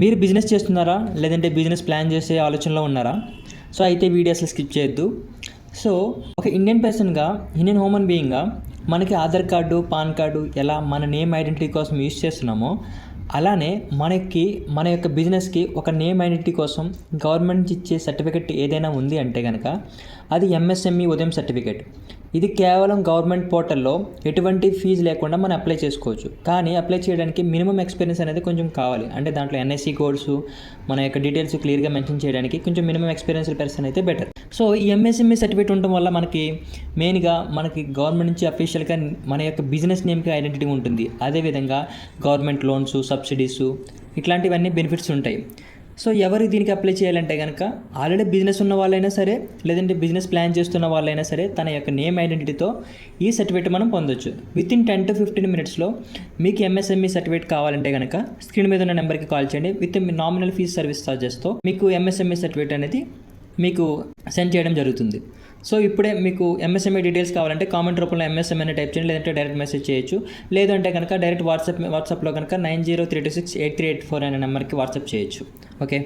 మీరు బిజినెస్ చేస్తున్నారా, లేదంటే బిజినెస్ ప్లాన్ చేసే ఆలోచనలో ఉన్నారా? సో అయితే వీడియో అసలు స్కిప్ చేయొద్దు. సో ఒక ఇండియన్ పర్సన్గా, ఇండియన్ హ్యూమన్ బీయింగ్గా మనకి ఆధార్ కార్డు, పాన్ కార్డు ఎలా మన నేమ్ ఐడెంటిటీ కోసం యూజ్ చేస్తున్నామో, అలానే మన యొక్క బిజినెస్కి ఒక నేమ్ ఐడెంటిటీ కోసం గవర్నమెంట్ ఇచ్చే సర్టిఫికెట్ ఏదైనా ఉంది అంటే కనుక అది ఎంఎస్ఎంఈ ఉదయం సర్టిఫికెట్. ఇది కేవలం గవర్నమెంట్ పోర్టల్లో ఎటువంటి ఫీజు లేకుండా మనం అప్లై చేసుకోవచ్చు. కానీ అప్లై చేయడానికి మినిమం ఎక్స్పీరియన్స్ అనేది కొంచెం కావాలి. అంటే దాంట్లో ఎన్ఐసి కోడ్స్, మన యొక్క డీటెయిల్స్ క్లియర్గా మెన్షన్ చేయడానికి కొంచెం మినిమం ఎక్స్పీరియన్స్ పర్సన్ అయితే బెటర్. సో ఈ ఎంఎస్ఎంఈ సర్టిఫికేట్ ఉండటం వల్ల మెయిన్గా మనకి గవర్నమెంట్ నుంచి అఫీషియల్గా మన యొక్క బిజినెస్ నేమ్కి ఐడెంటిటీ ఉంటుంది. అదేవిధంగా గవర్నమెంట్ లోన్స్, సబ్సిడీస్ ఇట్లాంటివన్నీ బెనిఫిట్స్ ఉంటాయి. సో ఎవరు దీనికి అప్లై చేయాలంటే కనుక ఆల్రెడీ బిజినెస్ ఉన్న వాళ్ళైనా సరే, లేదంటే బిజినెస్ ప్లాన్ చేస్తున్న వాళ్ళైనా సరే, తన యొక్క నేమ్ ఐడెంటిటీతో ఈ సర్టిఫికేట్ మనం పొందొచ్చు. వితిన్ 10 to 15 minutesలో మీకు ఎంఎస్ఎంఈ సర్టిఫికేట్ కావాలంటే కనుక స్క్రీన్ మీద ఉన్న నెంబర్కి కాల్ చేయండి. విత్ నామినల్ ఫీజ్ సర్వీస్ ఛార్జెస్తో మీకు ఎంఎస్ఎంఈ సర్టిఫికేట్ అనేది మీకు సెండ్ చేయడం జరుగుతుంది. సో ఇప్పుడే మీకు ఎంఎస్ఎంఈ డీటెయిల్స్ కావాలంటే కామెంట్ రూపంలో ఎంఎస్ఎంఈ అని టైప్ చేయండి, లేదంటే డైరెక్ట్ మెసేజ్ చేయొచ్చు. లేదంటే కనుక డైరెక్ట్ వాట్సాప్లో కనుక 9032683884 అనే నెంబర్కి వాట్సాప్ చేయొచ్చు. ఓకే.